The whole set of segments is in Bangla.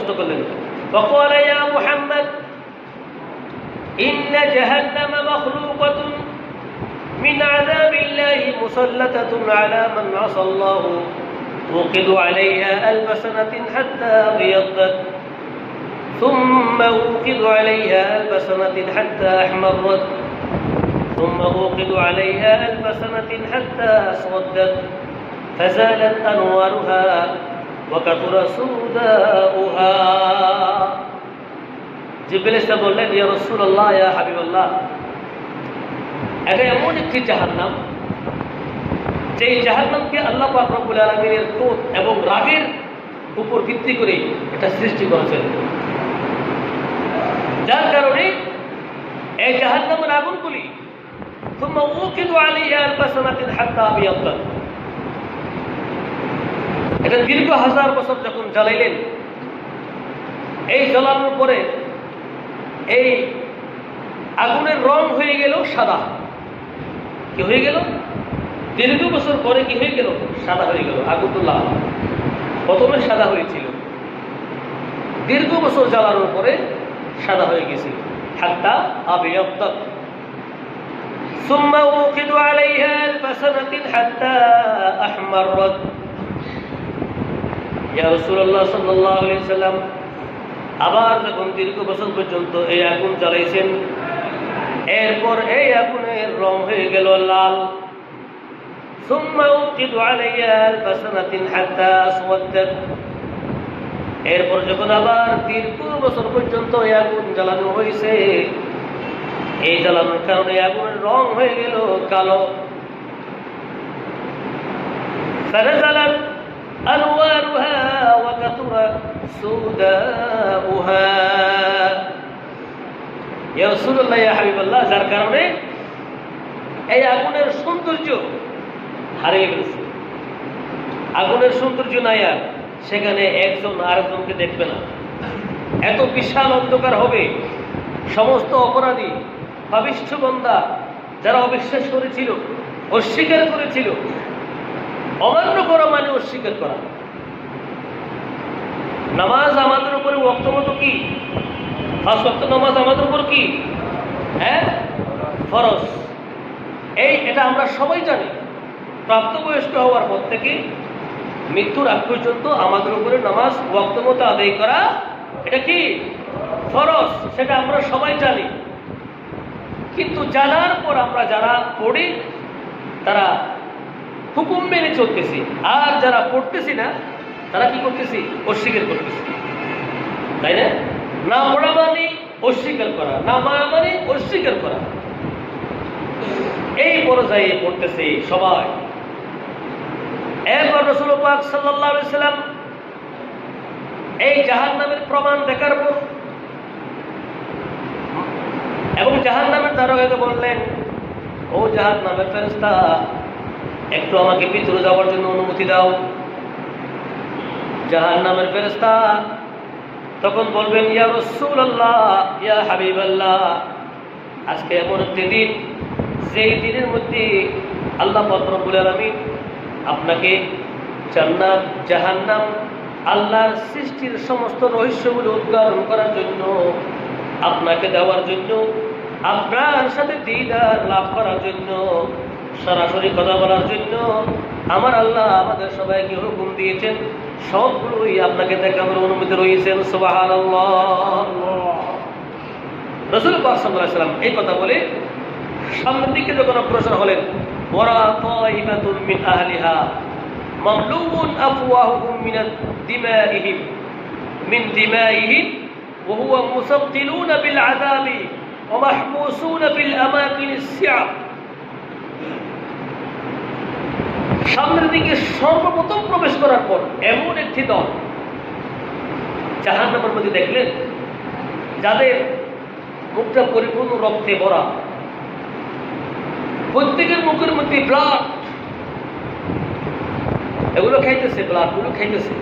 প্রশ্ন করলেন, فقال يا محمد إن جهنم مخلوقة من عذاب الله مسلطة على من عصى الله توقد عليها 1000 سنة حتى ابيضت ثم اوقد عليها 1000 سنة حتى احمرت ثم اوقد عليها 1000 سنة حتى اسودت فزالت انوارها وكثر سوداؤها. জিবরিল এসে বললেন, ইয়া রাসূলুল্লাহ, ইয়া হাবিবাল্লাহ, এটা এমন একটি জাহান্নাম যেই জাহান্নামকে আল্লাহ পাক রব্বুল আলামিনের ক্রোধ এবং রাগের উপর ভিত্তি করে এটা সৃষ্টি করেছেন, যার কারণে এই জাহান্নামের আগুনগুলি ثم اوقد عليها 1000 سنة حتى ابيضت, এটা দীর্ঘ 1000 বছর যখন জ্বালাইলেন, এই জ্বালানোর পরে এই আগুনের রং হয়ে গেল সাদা। কি হয়ে গেল? দীর্ঘ বছর পরে কি হয়ে গেল? সাদা হয়ে গেল। আগুনটা প্রথমে সাদা হয়েছিল, দীর্ঘ বছর জ্বালানোর পরে সাদা হয়ে গেছিল। হাত্তা আবিয়াদ্দাত সুম্মা উকিদু আলাইহা 1000 সানাতিন হাত্তা আহমাররাত। ইয়া রাসূলুল্লাহ সাল্লাল্লাহু আলাইহি ওয়াসাল্লাম, আবার যখন দীর্ঘ বছর পর্যন্ত এই আগুন জ্বালাইছেন, এরপর এই আগুনের রং হয়ে গেল লাল। সুম্মা উকিদু আলাইহা 1000 সানাতিন হাত্তা আসওয়াদাত। এরপর যখন আবার দীর্ঘ বছর পর্যন্ত এই আগুন জ্বালানো হয়েছে, এই জ্বালানোর কারণে আগুনের রং হয়ে গেল কালো। ফানাজালাত আনওয়ারুহা ওয়া কাসুরা সুদাউহা। ইয়া রাসূলুল্লাহ, ইয়া হাবিবাল্লাহ, যার কারণে এই আগুনের সৌন্দর্য হারিয়ে গেছে। আগুনের সৌন্দর্য নাই আর, সেখানে একজন আরেকজনকে দেখবে না। এত বিশাল অন্ধকার হবে, সমস্ত অপরাধী পাপিষ্ঠ বান্দা যারা অবিশ্বাস করেছিল, অস্বীকার করেছিল, অমান্য করা মানে অস্বীকার করা। নামাজ আমাদের উপরে ওয়াক্ত মতো কি? 5 ওয়াক্ত নামাজ আমাদের উপর কি? হ্যাঁ, ফরজ। এটা আমরা সবাই জানি। প্রাপ্তবয়স্ক হওয়ার পর থেকে মৃত্যুর আগ পর্যন্ত আমাদের উপরে নামাজ ওয়াক্ত মতো আদায় করা, এটা কি? ফরজ। সেটা আমরা সবাই জানি। কিন্তু জানার পর আমরা যারা পড়ি তারা হুকুম মেনে চলতেছি, আর যারা পড়তেছি না তারা কি করতেছি? অস্বীকার করতেছি, তাই না? না পড়া মানে অস্বীকার করা, না মানা মানে অস্বীকার করা। এই পর্যায়ে পড়তেছে সবাই। এরপর রাসূল পাক সাল্লাল্লাহু আলাইহি ওয়াসাল্লাম এই জাহান্নামের প্রমাণ দেখার পর এবং জাহান্নামের দারোগাকে বললেন, ও জাহান্নামের ফেরেশতা, একটু আমাকে ভিতরে যাওয়ার জন্য অনুমতি দাও। জাহান্নামের ফেরেশতা তখন বলবেন, ইয়া রাসূলুল্লাহ, ইয়া হাবিবাল্লাহ, আজকে এমন একটি দিন, যেই দিনের মধ্যে আল্লাহ পাক রব্বুল আলামিন আপনাকে জান্নাত, জাহান্নাম, আল্লাহর সৃষ্টির সমস্ত রহস্যগুলো উদ্ঘাটন করার জন্য, আপনাকে দেওয়ার জন্য, আপনার সাথে দিদার লাভ করার জন্য, সরাসরি কথা বলার জন্য আমার আল্লাহ আমাদের সবাইকে হুকুম দিয়েছেন। সবগুলোই আপনাকে দেখানোর অনুমতি রয়েছেন। সুবহানাল্লাহ। রাসূল পাক সাল্লাল্লাহু আলাইহি ওয়াসাল্লাম এই কথা বলে সামনের দিকে যখন অগ্রসর হলেন, ওয়ারা তাইফাতুন মিন আহলিহা মামলুউন আফওয়াহুহুম মিন দিমাইহিম ওয়া হুয়া মুসাদ্দিলুনা বিল আযাবি ওয়া মাহবুসুনা ফিল আমাকিনিস সিআব। সামনের দিকে সর্বপ্রথম প্রবেশ করার পর এমন একটি দল জাহান্নামের মধ্যে দেখলেন, যাদের মুখটা পরিপূর্ণ রক্তে ভরা, প্রত্যেকের মুখের মধ্যে ব্লাড, এগুলো খাইতেছে, ব্লাডগুলো খাইতেছে,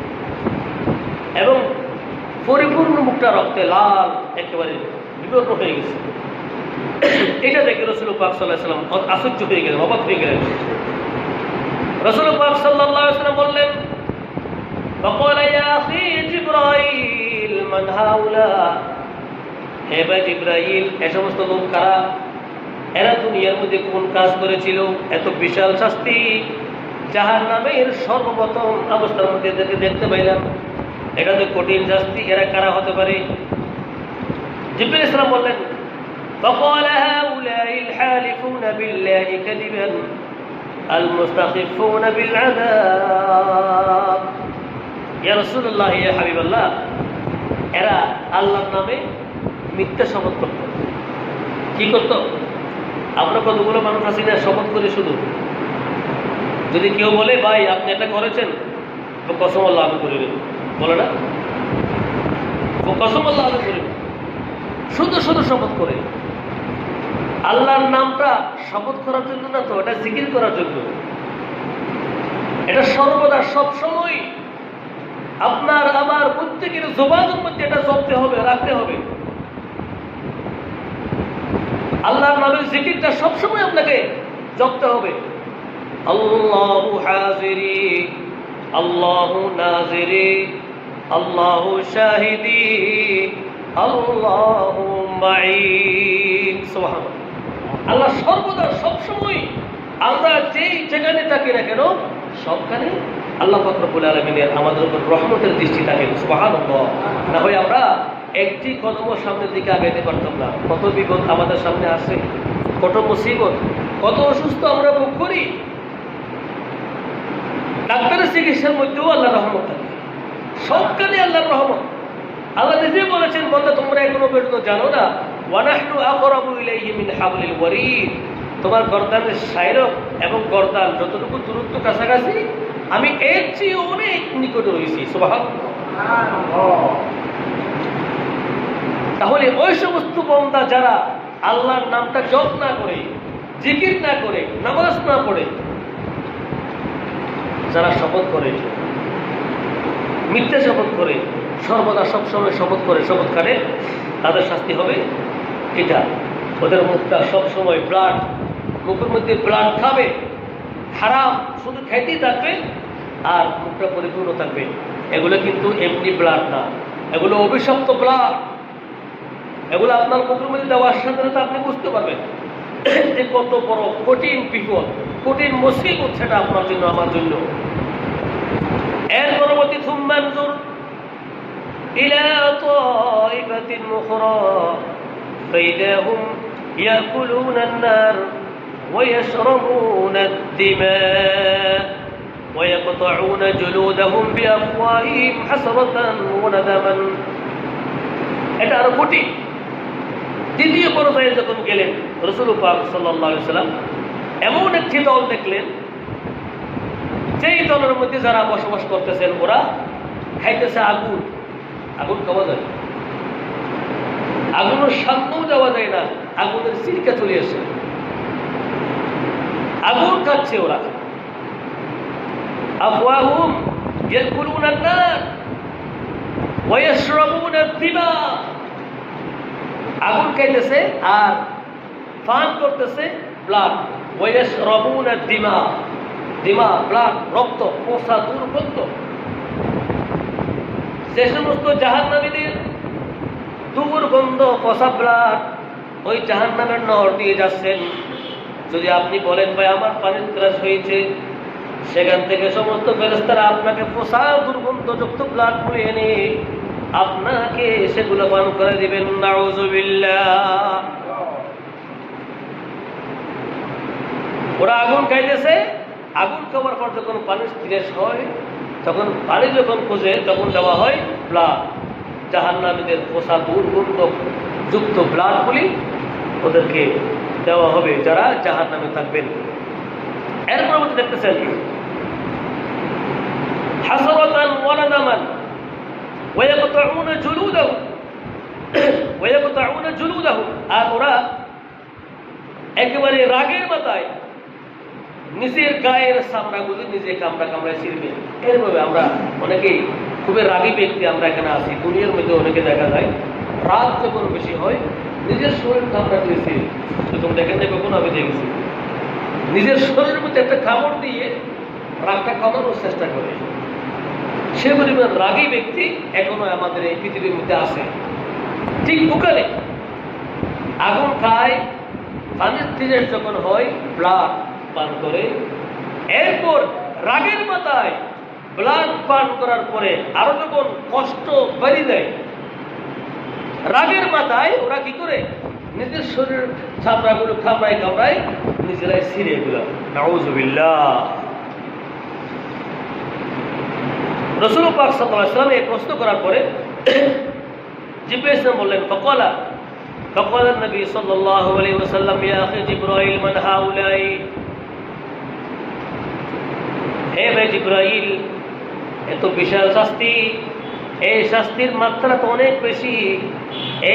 এবং পরিপূর্ণ মুখটা রক্তে লাল, একেবারে বিবর্ণ হয়ে গেছে। এটা দেখে রাসূল পাক সাল্লাল্লাহু আলাইহি ওয়াসাল্লাম আশ্চর্য হয়ে গেলেন, অবাক হয়ে গেলেন। রাসূল পাক সাল্লাল্লাহু আলাইহি ওয়াসাল্লাম বললেন, فقال يا أخي جبرائيل মান হাউলা, হে ভাই জিবরাইল, এ সমস্ত লোক কারা? এরা দুনিয়ার মধ্যে কোন কাজ করেছিল? এত বিশাল শাস্তি জাহান্নামের সর্বপ্রথম অবস্থার মধ্যে এদেরকে দেখতে পাইলাম, এটা তো কঠিন শাস্তি। এরা কারা হতে পারে? জিবরাইল ইসলাম বললেন, فقال هؤلاء الحالفون بالله كذبا المستخفون بالعذاب يا رسول الله يا حبيب الله, এরা আল্লাহর নামে মিথ্যা শপথ করত। কি করত? আমরা কতগুলো মানুষ আছি না শপথ করে, শুধু যদি কেউ বলে ভাই আপনি এটা করেছেন, তো কসম আল্লাহ আমি করে দেব, বলে না? কসম আল্লাহ আমি করে দেব, শুধু শুধু শপথ করে। আল্লাহর নামটা শপথ করার জন্য না তো, এটা জিকির করার জন্য। এটা সর্বদা সবসময় আপনার আমার প্রত্যেকের জবানের মধ্যে এটা জপতে হবে, রাখতে হবে। আল্লাহর নামের জিকিরটা সবসময় আপনাকে জপতে হবে। আল্লাহু হাজিরি, আল্লাহু নাজিরি, আল্লাহু শাহিদি, আল্লাহু মাঈ। সুবহানাল্লাহ। আল্লাহ সর্বদা সবসময় আমরা যেই যেখানে থাকি না কেন, সবখানে আল্লাহ পাক রব্বুল আলামিনের আমাদের উপর রহমতের দৃষ্টি থাকে। সুবহানাল্লাহ। না হয় আমরা একটি কদম সামনের দিকে আগাইতে পারতাম না। কত বিপদ আমাদের সামনে আসে, কত মুসিবত, কত অসুস্থ আমরা ভোগ করি। ডাক্তারের চিকিৎসার মধ্যেও আল্লাহর রহমত থাকে, সবখানে আল্লাহর রহমত। আল্লাহ নিজে বলেছেন, বান্দা তোমরা এখনো পর্যন্ত জানো না, ওয়ানাহনু আকরাবু ইলাইহি মিন হাবলিল ওয়ারিদ, তোমার গর্দানের শায়রক এবং গর্দান যতটুকু দূরত্ব কাছাকাছি, আমি এর চেয়ে অনেক নিকটে রয়েছি। সুবহানাল্লাহ। তাহলে ওই সমস্ত বান্দা যারা আল্লাহর নামটা জপ না করে, জিকির না করে, নামাজ না পড়ে, যারা শপথ করে, মিথ্যে শপথ করে, সর্বদা সবসময় শপথ করে, শপথ কাটে, তাদের শাস্তি হবে এটা। ওদের মুখটা সবসময় ব্লাড, মুখের মধ্যে ব্লাড খাবে, হারাম শুধু খাইতেই থাকবে আর মুখটা পরিপূর্ণ থাকবে। এগুলো কিন্তু এমনি ব্লাড না, এগুলো অভিশপ্ত ব্লাড। এগুলো আপনার মুখের মধ্যে দেওয়ার সাথে সাথে আপনি বুঝতে পারবেন যে কত বড় কঠিন বিপদ, কঠিন মুসিবত সেটা আপনার জন্য, আমার জন্য। এর পরবর্তী সুম্মানজুর ইলা তাইফাতিন উখরা ফাইদা হুম ইয়াকুলুনা আন-নার ওয়া ইয়াশরাবুনা আদ-দিমা ওয়া ইয়াকতাউনা জুলুদাহুম বিআফওয়াহিহিম হাসরাতান ওয়া নাদামান। এটা আরো কঠিন। দ্বিতীয় পর্যায়ে যখন গেলেন রাসূল পাক সাল্লাল্লাহু আলাইহি ওয়াসাল্লাম এমন একটি দল দেখলেন, যেই দলের মধ্যে যারা বসবাস করতেছেন ওরা খাইতেছে আগুন। আগুন খাওয়া যায়, আগুনের সামনেও যাওয়া যায় না, আগুনের চিরকা চলে আসে, আগুন খাচ্ছে ওরা। আফওয়াহুম ইয়াকুলুনা আন-নার ওয়া ইয়াশরাবুনা আদ-দিমা, আগুন খাইতেছে আর পান করতেছে ব্লাড। ওয়া ইয়াশরাবুনা আদ-দিমা, দিমা ব্লাড, রক্ত, পচা দুর্গন্ধ। যে সমস্ত জাহান্নামীদের দুর্গন্ধ পচা ব্লাড ওই জাহান্নামের নহর দিয়ে যাচ্ছেন, যদি আপনি বলেন ভাই আমার পানির ত্রাস হয়েছে, সেখান থেকে সমস্ত ফেরেশতারা আপনাকে পচা দুর্গন্ধযুক্ত ব্লাড গুলি এনে আপনাকে সেগুলো পান করে দিবেন। নাউযুবিল্লাহ। ওরা আগুন খাইতেছে, আগুন খাওয়ার পর যখন পানি স্থির হয়, তখন পানি যখন খোঁজে তখন দেওয়া হয় ব্লাড। জাহান্নামীদের পোষা দুর্গন্ধ যুক্ত ব্লাডগুলি ওদেরকে দেওয়া হবে যারা জাহান্নামে থাকবেন। এর পরবর্তী দেখতেছেন হাসরাতান ওয়া নাদামান ওয়া ইয়াকতাউনা জুলুদাহুম ওয়া ইয়াকতাউনা জুলুদাহুম। আর ওরা একেবারে রাগের মাথায় নিজের গায়ের চামড়াগুলি নিজে কামড়ায় ছিঁড়বে। এরভাবে আমরা অনেকেই খুবই রাগী ব্যক্তি আমরা এখানে আছি, দুনিয়ার মধ্যে অনেকে দেখা যায় রাগ যখন বেশি হয় নিজের শরীর কামড়া দিয়েছে। যখন দেখেন যে কখনো আমি দেখেছি নিজের শরীরের মধ্যে একটা কামড় দিয়ে রাগটা কমানোর চেষ্টা করে। সে পরিমাণ রাগী ব্যক্তি এখনো আমাদের এই পৃথিবীর মধ্যে আছে। ঠিক ওখানে আগুন খায়, পানির তিরেশ যখন হয় ব্লাড পান করে, এরপর রাগের মাথায় ব্লাড পান করার পরে আরো যখন কষ্ট বেড়ে দেয়, রাগের মাথায় ওরা কি করে নিজের শরীর চামড়াগুলো খামড়ায় খামড়ায় নিজেরাই ছিঁড়ে এগুলো। নাউযুবিল্লাহ। রাসূল পাক সাল্লাল্লাহু আলাইহি ওয়াসাল্লাম এই প্রশ্ন করার পরে জিবরাইল ইসলাম বললেন, فقال النبي صلى الله عليه وسلم يا أخي جبرائيل من هؤلاء؟ হে ভাই জিবরাইল, এত বিশাল শাস্তি, এই শাস্তির মাত্রা তো অনেক বেশি,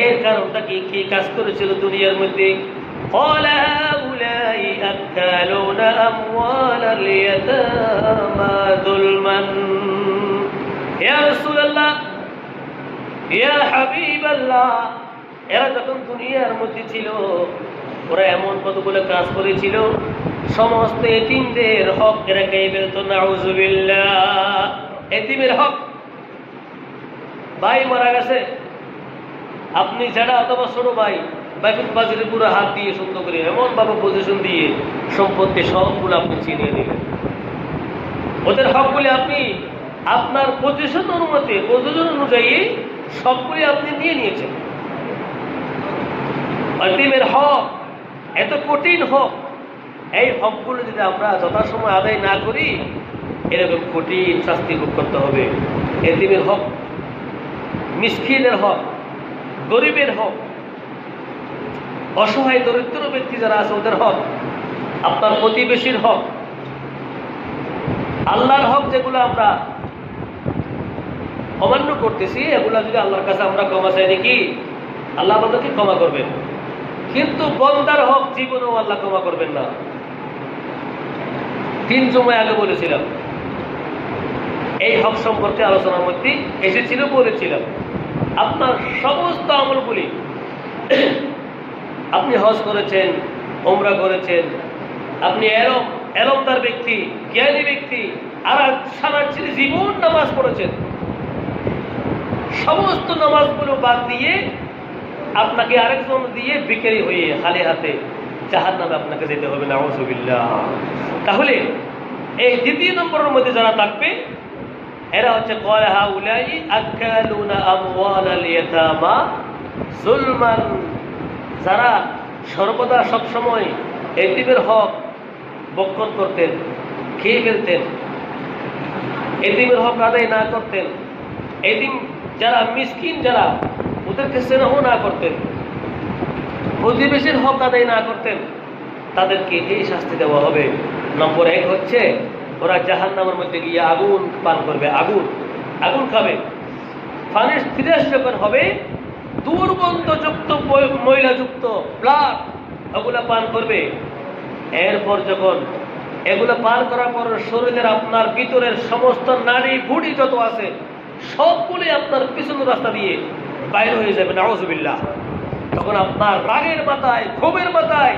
এর কারণটা কি? কি কাজ করেছিল দুনিয়ার মধ্যে? قال هؤلاء أكالون أموال اليتامى ظلما يا رسول الله يا حبيب الله। এরা যখন দুনিয়ার মধ্যে ছিল ওরা এমন কতগুলো কাজ করেছিল, সমস্ত এতিমদের হক এরা খেয়ে ফেলত। নাউযুবিল্লাহ। এতিমের হক, ভাই মারা গেছে, আপনি যারা অথবা ছোট ভাই বাইকুল বাজারে পুরো হাত দিয়ে সুন্দর করে এমন ভাবে পজিশন দিয়ে সম্পত্তি সবগুলো আপনি চিনিয়ে দিলেন। ওদের হকগুলি আপনি আপনার পজিশন অনুমতি, পজিশন অনুযায়ী সবগুলি আপনি নিয়ে নিয়েছেন। এতিমের হক এত কঠিন হক, এই হকগুলো যদি আমরা যথাসময় আদায় না করি এরকম কঠিন শাস্তি ভোগ করতে হবে। এতিমের হক, মিসকিনের হক, গরিবের হক, অসহায় দরিদ্র ব্যক্তি যারা আছে ওদের হক, আপনার প্রতিবেশীর হক, আল্লাহর হক যেগুলো আমরা অমান্য করতেছি এগুলা যদি আল্লাহর কাছে আমরা ক্ষমা চাই নাকি আল্লাহ আমাদেরকে ক্ষমা করবেন, কিন্তু বন্দার হক জীবনেও আল্লাহ ক্ষমা করবেন না। 3 জুমায় আগে বলেছিলাম, এই হক সম্পর্কে আলোচনার মধ্যে এসেছিল, বলেছিলাম আপনার সমস্ত আমলগুলি, আপনি হজ করেছেন, ওমরা করেছেন, আপনি এলমদার ব্যক্তি, জ্ঞানী ব্যক্তি, আর সারা জীবন নামাজ পড়েছেন, সমস্ত নামাজগুলো বাদ দিয়ে আপনাকে আরেকজন দিয়ে বিক্রি হয়ে খালি হাতে জাহান্নামে আপনাকে যেতে হবে। নাউযুবিল্লাহ। তাহলে এই 2 নম্বরের মধ্যে যারা থাকবে এরা হচ্ছে ক্বালা হাউলাই আকালুনা আমওয়ালাল ইয়াতামা যুলমান, যারা সর্বদা সবসময় এতিমের হক বক্ষণ করতেন, খেয়ে ফেলতেন, এতিমের হক আদায় না করতেন, এতিম যারা মিসকিন যারা ওদেরকে স্নেহ না করতেন, প্রতিবেশীর হক আদায় না করতেন, তাদেরকে এই শাস্তি দেওয়া হবে। নম্বর 1 হচ্ছে ওরা জাহান্নামের মধ্যে গিয়ে আগুন পান করবে, আগুন খাবে। পানির তিরেশ যখন হবে দুর্গন্ধযুক্ত ময়লাযুক্ত ব্লাড ওগুলা পান করবে। এরপর যখন এগুলো পান করার পর শরীরের আপনার ভিতরের সমস্ত নাড়ি ভুঁড়ি যত আছে সবগুলি আপনার পিছনের রাস্তা দিয়ে বাইরে হয়ে যাবে। নাউযুবিল্লাহ। তখন আপনার রাগের মাথায়, ক্ষোভের মাথায়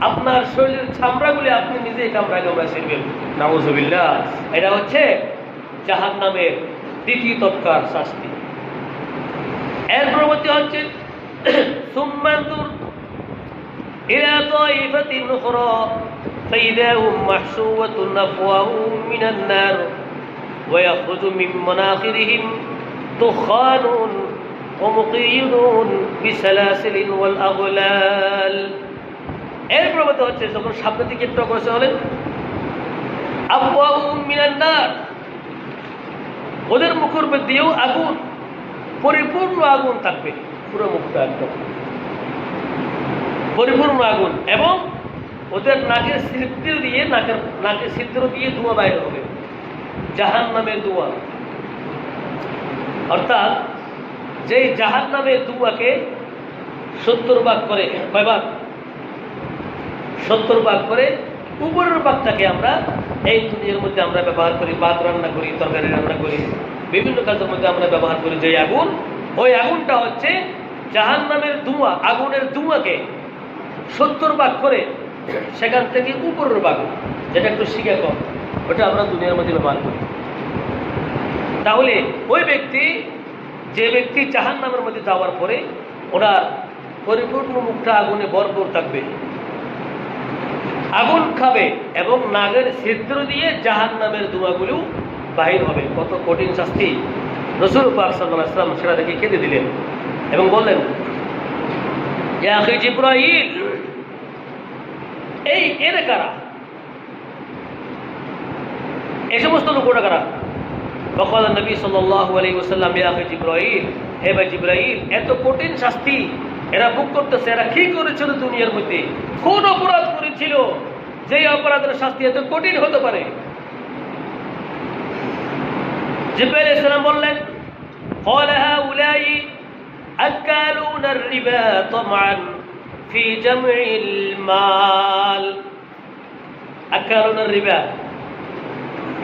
আপনার শরীরের চামড়াগুলি আপনি নিজেই কামড়ায় ছিড়বেন। নাউযুবিল্লাহ। এটা হচ্ছে জাহান্নামের 2য় তবকার শাস্তি। এর পরবর্তী হচ্ছে সুম্মানদুর ইলা তাইফাতিন উখরা ফাইদা হুম মাহসুওয়াতুন আফওয়াহুম মিনান নার ওয়া ইয়াখরুজু মিন মানাখিরিহিম দুখানুন ওয়া মুকিয়ুন বিসালাসিলিন ওয়াল আগলাল। এর পরবর্তী হচ্ছে যখন সামনের দিকে একটু অগ্রসর হলেন, আফওয়াহুম মিনান নার, ওদের মুখের মধ্যেও আগুন, পরিপূর্ণ আগুন থাকবে, পুরো মুখটা একদম পরিপূর্ণ আগুন, এবং ওদের নাকের ছিদ্র দিয়ে নাকের ছিদ্র দিয়ে ধোঁয়া বাইর হবে, জাহান্নামের ধোঁয়া। অর্থাৎ যে জাহান্নামের ধোঁয়াকে 70 ভাগ করে, কয় ভাগ? 70 ভাগ করে উপরের ভাগটাকে আমরা এই দুনিয়ার মধ্যে আমরা ব্যবহার করি, ভাত রান্না করি, তরকারি রান্না করি, বিভিন্ন কাজের মধ্যে আমরা ব্যবহার করি। যে আগুন, ওই আগুনটা হচ্ছে জাহান্নামের ধোঁয়া, আগুনের ধোঁয়াকে 70 ভাগ করে সেখান থেকে উপরের ভাগ, যেটা একটু শিখে কম, ওটা আমরা দুনিয়ার মধ্যে ব্যবহার করি। তাহলে ওই ব্যক্তি, যে ব্যক্তি জাহান্নামের মধ্যে যাওয়ার পরে ওনার পরিপূর্ণ মুখটা আগুনে ভরপুর থাকবে, আগুন খাবে এবং নাগের ছিদ্র দিয়ে জাহান্নামের ধোঁয়াগুলো বাহির হবে। কত কঠিন শাস্তি! রাসূল পাক সাল্লাল্লাহু আলাইহি ওয়াসাল্লাম সেটা দেখে কেঁদে দিলেন এবং বললেন, ইয়া আখি জিবরাইল, এরা কারা? এই সমস্ত লোকরা কারা? وقال النبي صلى الله عليه وسلم يا اخي জিবরাইল, হে ভাই জিবরাইল, এত কঠিন শাস্তি এরা ভোগ করতেছে, এরা কি করেছিল দুনিয়ার মধ্যে? কোন অপরাধ করেছিল যে অপরাধের শাস্তি এত কঠিন হতে পারে? জিবরাইল আলাইহিস সালাম বললেন, قال هؤلاء أكالون الربا طمعا في جمع المال। أكالون الربا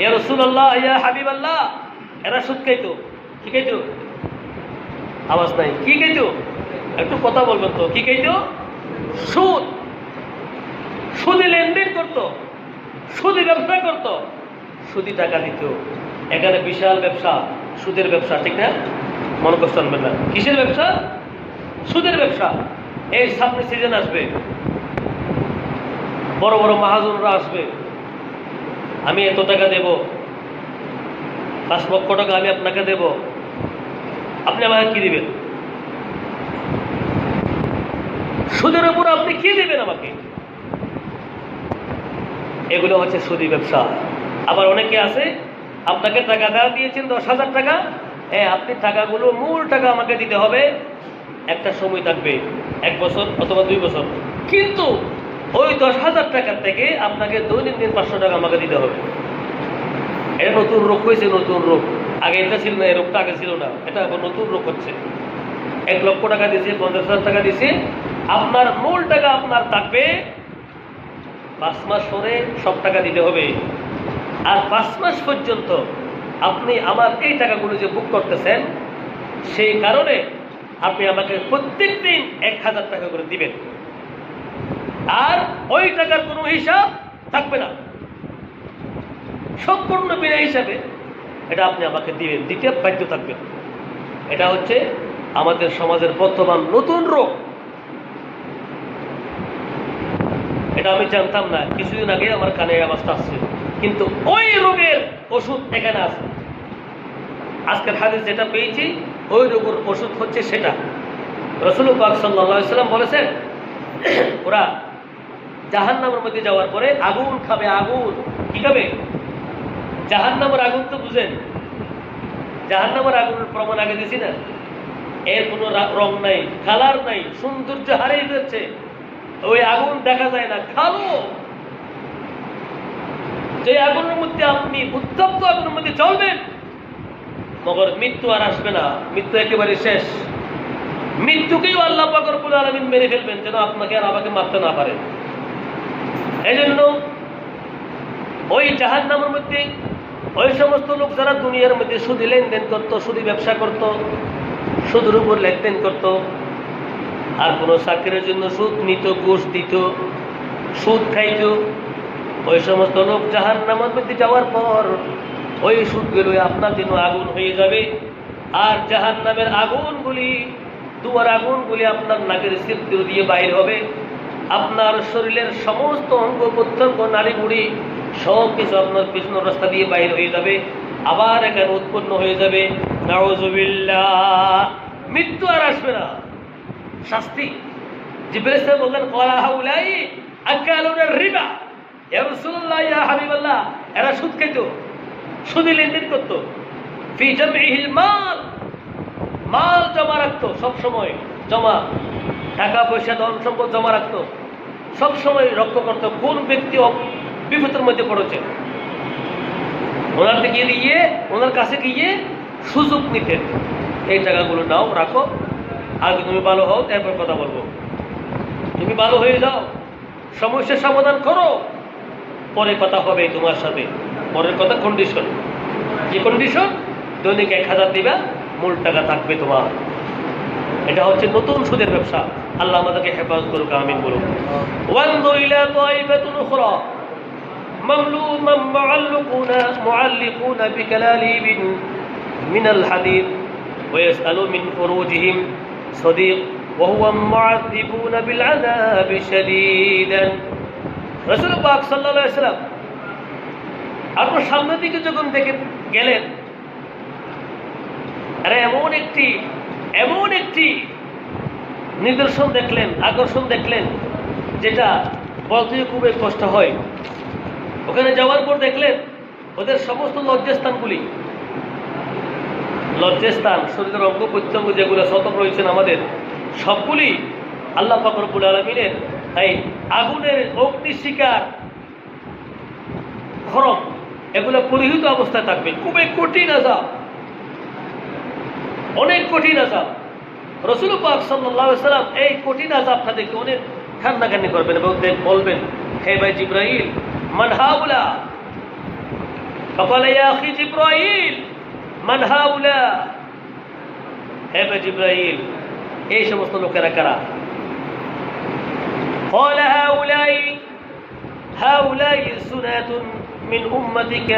ইয়া রাসূলুল্লাহ, ইয়া হাবিবাল্লাহ, এরা সুদ খাইতো। কি খাইতো? আওয়াজ নাই। কি খাইতো? একটু কথা বলবেন তো। কি খাইতো? সুদ। সুদে লেনদেন করতো, সুদে ব্যবসা করতো, সুদি টাকা দিত। এখানে বিশাল ব্যবসা, সুদের ব্যবসা, ঠিক না? মনে কষ্ট আনবেন না। কিসের ব্যবসা? সুদের ব্যবসা। এই সামনে সিজন আসবে, বড় বড় মহাজনরা আসবে, আমি এত টাকা দেব, 5 লক্ষ টাকা আমি আপনাকে দেব, আপনি আমাকে কি দিবেন? সুদের উপর আপনি কি দিবেন আমাকে? এগুলো হচ্ছে সুদি ব্যবসা। আবার অনেকে আছে, আপনাকে টাকা দেওয়া দিয়েছেন 10,000 টাকা, আপনি টাকাগুলো মূল টাকা আমাকে দিতে হবে, একটা সময় থাকবে 1 বছর অথবা 2 বছর, কিন্তু ওই 10,000 টাকার থেকে আপনাকে দৈনন্দিন 500 টাকা আমাকে দিতে হবে। এটা নতুন রোগ হয়েছে, নতুন রোগ। আগে এটা ছিল না, এই রোগটা আগে ছিল না, এটা এখন নতুন রোগ হচ্ছে। 1 লক্ষ টাকা দিয়েছে, 50,000 টাকা দিয়েছে, আপনার মূল টাকা আপনার থাকবে, 5 মাস পরে সব টাকা দিতে হবে। আর 5 মাস পর্যন্ত আপনি আমার এই টাকাগুলো যে বুক করতেছেন, সেই কারণে আপনি আমাকে প্রত্যেক দিন 1,000 টাকা করে দিবেন, আর ওই টাকার কোনো হিসাব থাকবে না, সম্পূর্ণ বিনা হিসাবে এটা আপনি আমাকে দিবেন, দিতে বাধ্য থাকবেন। এটা হচ্ছে আমাদের সমাজের বর্তমান নতুন রোগ। এটা আমি জানতাম না, কিছুদিন আগে আমার কানে আওয়াজটা আসছে, কিন্তু ওই রোগের ওষুধ এখানে আছে। আজকের হাদিস যেটা পেয়েছি, ওই রোগের ওষুধ হচ্ছে সেটা। রাসূল পাক সাল্লাল্লাহু আলাইহি ওয়াসাল্লাম বলেছেন, ওরা জাহান্নামের মধ্যে যাওয়ার পরে আগুন খাবে। আগুন কি খাবে? জাহান্নামের আগুন তো বুঝেন, জাহান্নামের আগুনের প্রমাণ আগে দিছি না? এর কোনো রং নাই, কালার নাই, সৌন্দর্য হারিয়ে যাচ্ছে, ওই আগুন দেখা যায় না, কালো। যে আগুনের মধ্যে আপনি উত্তপ্ত আগুনের মধ্যে চলবেন, মগর মৃত্যু আর আসবে না, মৃত্যু একেবারে শেষ। মৃত্যুকেও আল্লাহ পাক রব্বুল আলামিন মেরে ফেলবেন, যেন আপনাকে আর আমাকে মারতে না পারে। এই জন্য ওই জাহান্নামের মধ্যে ওই সমস্ত লোক যারা দুনিয়ার মধ্যে সুদি লেনদেন করত, সুদি ব্যবসা করত, সুদের উপর লেনদেন করত, আর কোনো চাকরির জন্য সুদ নিত, ঘুষ দিত, সুদ খাইত, ওই সমস্ত লোক জাহান্নামের মধ্যে যাওয়ার পর ওই সুদগুলো আপনার জন্য আগুন হয়ে যাবে। আর জাহান্নামের আগুনগুলি, দুয়ার আগুনগুলি আপনার নাকের ছিদ্র দিয়ে বাইর হবে, আপনার শরীরের সমস্ত অঙ্গ প্রত্যঙ্গ, নাড়ি বুড়ি সব কিছু আপনার পিছনের রাস্তা দিয়ে বাইর হয়ে যাবে, আবার এখানে উৎপন্ন হয়ে যাবে। নাউযুবিল্লাহ, মৃত্যু আর আসবে না, শাস্তি। জিবরাইল সাহেব বললেন, ক্বালা হাউলাই আকালুনার রিবা, ইয়া রাসূলুল্লাহ, ইয়া হাবিবাল্লাহ, এরা সুদ খেত, সুদে লেনদেন করত, ফি জামইহিল মাল, মাল জমা রাখতো, সবসময় জমা, টাকা পয়সা ধন সম্পদ জমা রাখতো, সবসময় লক্ষ্য করতো কোন ব্যক্তি বিপদের মধ্যে পড়েছে, ওনার দিকে গিয়ে, ওনার কাছে গিয়ে সুযোগ নিতেন, এই টাকাগুলো নাও, রাখো, আগে তুমি ভালো হও, তারপর কথা বলবো, তুমি ভালো হয়ে যাও, সমস্যার সমাধান করো, পরে কথা হবে তোমার সাথে। পরের কথা কন্ডিশন, কি কন্ডিশন? দৈনিক 1,000 দিবা, মূল টাকা থাকবে তোমার। এটা হচ্ছে নতুন সুদের ব্যবসা। আল্লাহ আমাদেরকে হেফাজত করুক, আমিন বলুক। ওয়ানযুর ইলা তাইফাতুন উখরা মামলুমান মুআল্লিকুনা বিকালালিবিন মিনাল হাদিদ ওয়া ইয়াসআলু মিন ফুরুজিহিম সাদিক ওয়া হুয়া মুআযিবুনা বিল আযাবি শাদীদান। রাসূল পাক সাল্লাল্লাহু আলাইহি ওয়াসাল্লাম আপনার সামনের দিকে যখন দেখে গেলেন, আরে এমন একটি নিদর্শন দেখলেন, আকর্ষণ দেখলেন, যেটা বলতে খুবই কষ্ট হয়। ওখানে যাওয়ার পর দেখলেন ওদের সমস্ত লজ্জাস্থানগুলি, লজ্জাস্থান শরীরের অঙ্গ প্রত্যঙ্গ যেগুলো শতক রয়েছেন আমাদের, সবগুলি আল্লাহ পাক রব্বুল আলামিনের এই আগুনের অগ্নিশিখার খরম, এগুলো পরিহিত অবস্থায় থাকবে। খুবই কঠিন আযাব, অনেক কঠিন আযাব। রাসূল পাক সাল্লাল্লাহু আলাইহি ওয়াসাল্লাম এই কঠিন আযাবটা দেখে অনেক কান্নাকান্নি করবেন এবং বলবেন, হে ভাই জিবরাইল, মান হাউলা? ফাকালা ইয়া আখি জিবরাইল মান হাউলা? হে ভাই জিবরাইল, এই সমস্ত লোকেরা কারা? قال هؤلاء سنة من أمتك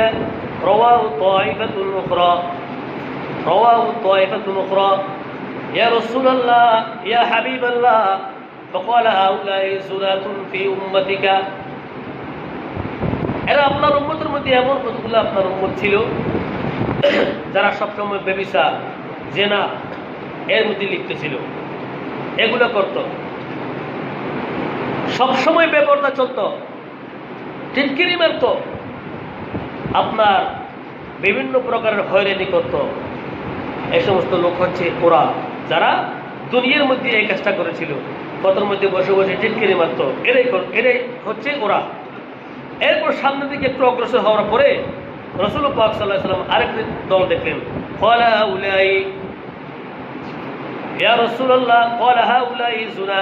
رواه طائفة أخرى يا رسول الله يا حبيب الله فقال هؤلاء سنة في أمتك। এরা আপনার উম্মতের মধ্যে এমন কতগুলো আপনার উম্মত ছিল যারা সবসময় ব্যভিচার, জেনা এর মধ্যে লিপ্ত ছিল, এগুলো করত, সবসময় বেপরদা চলত, টিটকিরি মারত, আপনার বিভিন্ন প্রকারের হয়রানি করত। এই সমস্ত লোক হচ্ছে ওরা, যারা দুনিয়ার মধ্যে এই কাজটা করেছিল, পথের মধ্যে বসে বসে টিটকিরি মারত, এরাই হচ্ছে ওরা। এরপর সামনের দিকে একটু অগ্রসর হওয়ার পরে রাসূল পাক সাল্লাল্লাহু আলাইহি ওয়াসাল্লাম আরেকটি দল দেখলেন। ক্বালা হাউলাই ইয়া রাসূলুল্লাহ ক্বালা হাউলাই যুনা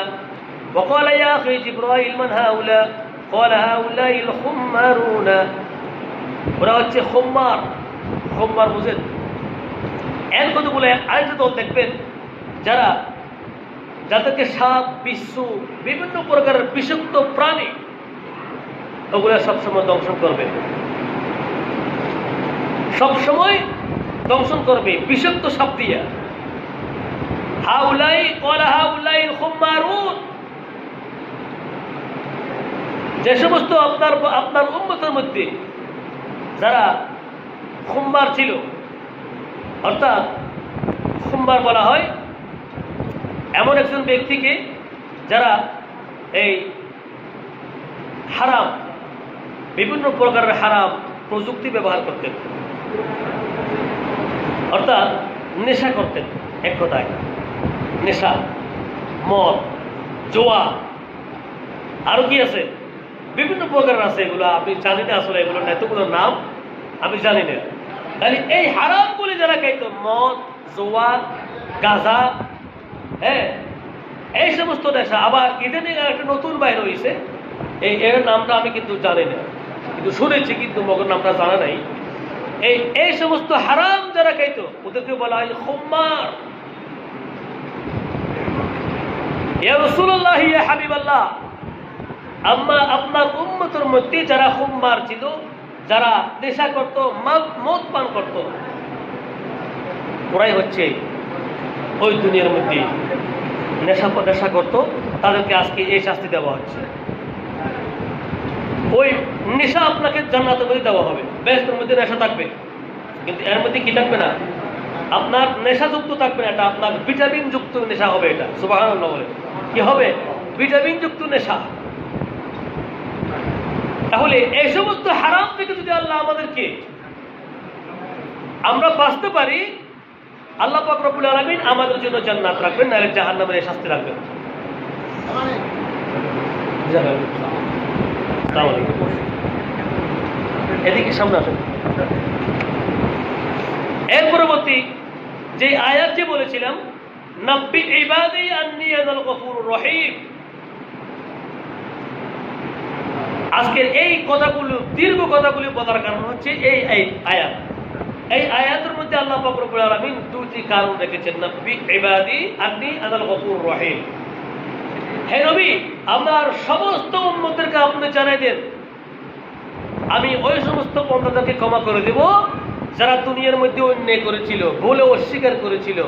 ওয়া ক্বালা ইয়া আখি জিবরাইল মান হাউলা? ক্বালা হাউলাইল খুম্মারুনা। ওরা হচ্ছে খুম্মার বুঝেন? এর কতগুলো আরেকটা দল দেখবেন যাদেরকে সাপ, বিচ্ছু, বিভিন্ন প্রকারের বিষাক্ত প্রাণী ওগুলা সবসময় দংশন করবে, সবসময় দংশন করবে বিষাক্ত সাপ দিয়া। হাউলাই ক্বালা হাউলাইল খুম্মারুন। যে সমস্ত আপনার উম্মতের মধ্যে যারা খুম্মার ছিল, অর্থাৎ খুম্মার বলা হয় এমন একজন ব্যক্তিকে যারা এই হারাম, বিভিন্ন প্রকারের হারাম প্রযুক্তি ব্যবহার করতেন, অর্থাৎ নেশা করতেন। এক কথায় নেশা, মদ, জোয়া, আরো কি আছে, বিভিন্ন প্রকারের আছে, এগুলো আপনি জানি না, আসলে এগুলো এতগুলো নাম আমি জানি না। তাহলে এই হারামগুলি যারা খাইত, মদ, জোয়া, গাঁজা, হ্যাঁ, এই সমস্ত নেশা। আবার ইদানিং একটা নতুন বাইর হয়েছে, এর নামটা আমি কিন্তু জানি না, কিন্তু শুনেছি, কিন্তু মগর নামটা জানা নাই। এই সমস্ত হারাম যারা খাইত ওদেরকে বলা হয় খুম্মার। ইয়া রাসূলুল্লাহ ইয়া হাবিবাল্লাহ, আপনার উম্মতের মধ্যে যারা খুম্মার ছিল, যারা নেশা করত, মদ পান করত, ওরাই হচ্ছে ওই দুনিয়ার মধ্যে নেশা করত, তাদেরকে আজকে এই শাস্তি দেওয়া হচ্ছে। ওই নেশা আপনাকে জান্নাতের মধ্যে দেওয়া হবে, বেহেশতের মধ্যে নেশা থাকবে, কিন্তু এর মধ্যে কি থাকবে না, আপনার নেশাযুক্ত থাকবে না, এটা আপনার ভিটামিন যুক্ত নেশা হবে। এটা সুবহানাল্লাহ বলে কি হবে? ভিটামিন যুক্ত নেশা। তাহলে এই সমস্ত হারাম থেকে যদি আল্লাহ আমাদেরকে আমরা বাঁচতে পারি, আল্লাহ পাক রব্বুল আলামিন আমাদের জন্য জান্নাত রাখবেন, নাহলে জাহান্নামের শাস্তি রাখবেন। এদিকে সামনে আসেন। এর পরবর্তী যে আয়াত যে বলেছিলাম, নাব্বি ইবাদি আন্নী আনাল গফুরুর রহিম, আজকের এই কথাগুলো, দীর্ঘ কথাগুলি বলার কারণ হচ্ছে এই আয়াত। এই আয়াতের মধ্যে আল্লাহ পাক রব্বুল আলামিন দুটি কারণ রেখেছেন, নাব্বি ইবাদি আন্নী আনাল গফুরুর রহিম। হে নবী, আপনার সমস্ত উম্মতদেরকে আপনি জানাই দেন, আমি ওই সমস্ত বান্দাদেরকে ক্ষমা করে দেব যারা দুনিয়ার মধ্যে অন্যায় করেছিল, বলে অস্বীকার করেছিল,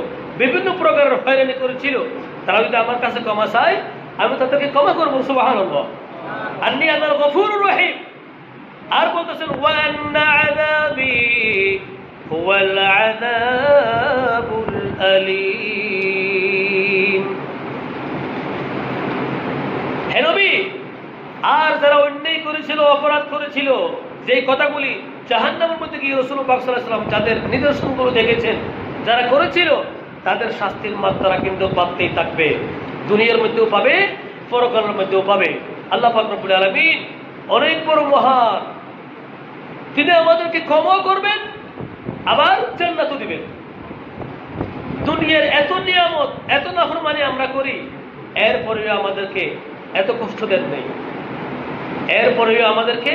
বিভিন্ন প্রকারের হয়রানি করেছিল, তারা যদি আমার কাছে ক্ষমা চায়, আমি তাদেরকে ক্ষমা করবো। সুবহানাল্লাহ। আন্নী আনাল গফুরুর রহিম। আর বলতেছেন ওয়া আন্না আযাবি হুয়াল আযাবুল আলীম। হে নবী, আর যারা অন্যায় করেছিল, অপরাধ করেছিল, যে কথাগুলি জাহান্নামের মধ্যে গিয়ে রাসূলুল্লাহ সাল্লাল্লাহু আলাইহি ওয়াসাল্লাম যাদের নিদর্শনগুলো দেখেছেন, যারা করেছিল, তাদের শাস্তির মাত্রা কিন্তু বাড়তেই থাকবে। দুনিয়ার মধ্যেও পাবে, পরকালের মধ্যেও পাবে। আল্লাহ পাক রব্বুল আলামিন অনেক বড় মহান, তিনি আমাদেরকে ক্ষমা করবেন, আবার জান্নাতও দিবেন। দুনিয়ার এত নিয়ামত, এত নাফরমানি আমরা করি, এরপরেও আমাদেরকে এত কষ্ট দেন নেই, এরপরেও আমাদেরকে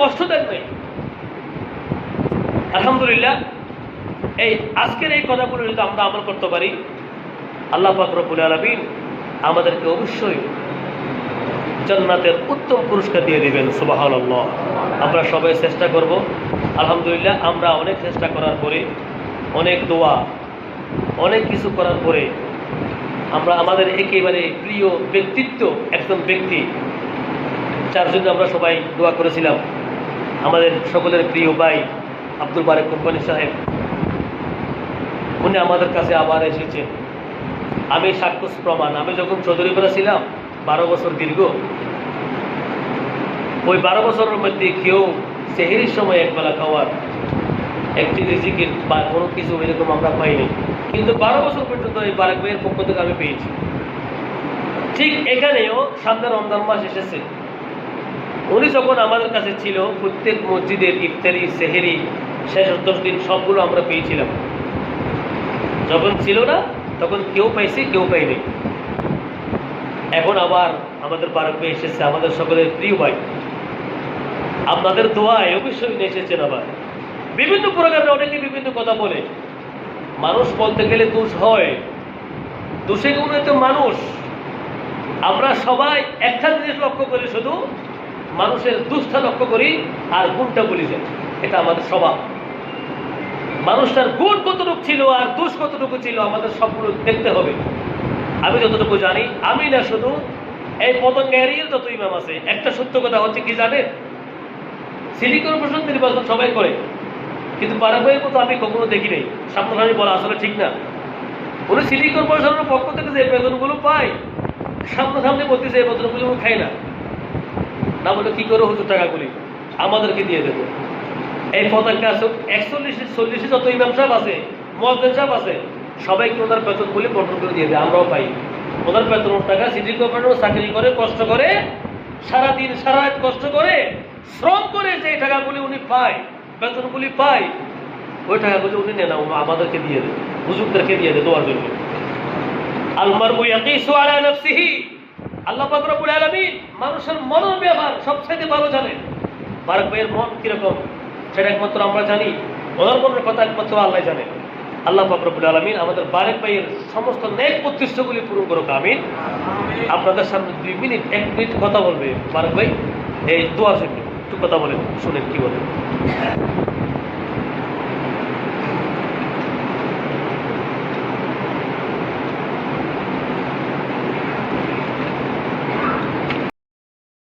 কষ্ট দেন নাই। আলহামদুলিল্লাহ, এই আজকের এই কথাগুলো যদি আমরা আমল করতে পারি, আল্লাহ পাক রব্বুল আলামিন আমাদেরকে অবশ্যই জান্নাতের উত্তম পুরস্কার দিয়ে দিবেন। সুবহানাল্লাহ। আমরা সবাই চেষ্টা করব। আলহামদুলিল্লাহ, আমরা অনেক চেষ্টা করার পরে, অনেক দোয়া, অনেক কিছু করার পরে আমরা আমাদের একেবারে প্রিয় ব্যক্তিত্ব একজন ব্যক্তি, যার জন্য আমরা সবাই দোয়া করেছিলাম, আমাদের সকলের প্রিয় ভাই আব্দুল বারেক কোম্পানি সাহেব, উনি আমাদের কাছে আবার এসেছেন। আমি সাক্ষ্য প্রমাণ, আমি যখন চৌধুরীপাড়া ছিলাম 12 বছর দীর্ঘ, ওই 12 বছরের মধ্যে কেউ সেহরির সময় একবেলা খাওয়ার একটি রিজিকের বা কোনো কিছু এরকম আমরা পাইনি, কিন্তু 12 বছর পর্যন্ত এই বারেক ভাইয়ের পক্ষ থেকে আমি পেয়েছি। ঠিক এখানেও সামনে রমজান মাস এসেছে, উনি যখন আমাদের কাছে ছিল, প্রত্যেক মসজিদের ইফতারি, সেহেরি, শেষ 10 দিন সবগুলো আমরা পেয়েছিলাম। যখন ছিল না তখন কেউ পাইছি, কেউ পাইনি। এখন আবার আমাদের বারেক ভাই এসেছে, আমাদের সকলের প্রিয় ভাই, আপনাদের দোয়ায় অবশ্যই এসেছেন। আবার বিভিন্ন প্রকারের অনেকে বিভিন্ন কথা বলে, মানুষ বলতে গেলে দোষ হয়, দোষে গুণে তো মানুষ। আমরা সবাই একটা জিনিস লক্ষ্য করি, শুধু মানুষের দোষটা লক্ষ্য করি আর গুণটা বলি যায়, এটা আমাদের স্বভাব। মানুষটার গুণ কতটুকু ছিল আর দোষ কতটুকু ছিল আমাদের সবগুলো দেখতে হবে। আমি যতটুকু জানি, আমি না শুধু এই পতঙ্গের যত ইমাম আছে, একটা সত্য কথা হচ্ছে কি জানেন, সিটি কর্পোরেশন নির্বাচন সবাই করে, কিন্তু বারেক ভাইয়ের মতো আমি কখনো দেখি নাই। সামনাসামনি বলা আসলে ঠিক না। উনি সিটি কর্পোরেশনের পক্ষ থেকে যে বেতনগুলো পায়, সামনাসামনি বলতেছে এই বেতনগুলো উনি খায় না, না বলে কি করে হুজুর টাকাগুলি আমাদেরকে দিয়ে দেবো। এই পতাকা 41-40 যত ইমাম সাহেব আছে, মুয়াজ্জিন সাহেব আছে, সবাইকে ওনার বেতনগুলি বন্টন করে দিয়ে দেয়, আমরাও পাই। ওনার বেতনের টাকা সিটি কর্পোরেশন চাকরি করে, কষ্ট করে, সারাদিন সারা রাত কষ্ট করে, শ্রম করে যে টাকাগুলি উনি পায়, বেতনগুলি পায়, ওই টাকাগুলি উনি নেন, আমাদেরকে দিয়ে দেয়, হুজুরদেরকে দিয়ে দেয় দোয়ার জন্য। আল মারউ ইয়াকিসু আলা নাফসিহি। আল্লাহ পাক রব্বুল আলামিন মানুষের মনের ব্যাপার সবচেয়ে ভালো জানেন। বারেক ভাইয়ের মন কিরকম সেটা একমাত্র আমরা জানি, ওনার মনের কথা একমাত্র আল্লাহ জানে। আল্লাহ পাক রব্বুল আলামিন আমাদের বারেক ভাইয়ের সমস্ত নেক প্রতিষ্ঠাগুলি পূরণ করুক, আমিন। আপনাদের সামনে 2 মিনিট 1 মিনিট কথা বলবে বারেক ভাই, এই দোয়ার জন্য একটু কথা বলেন, শুনেন কি বলেন।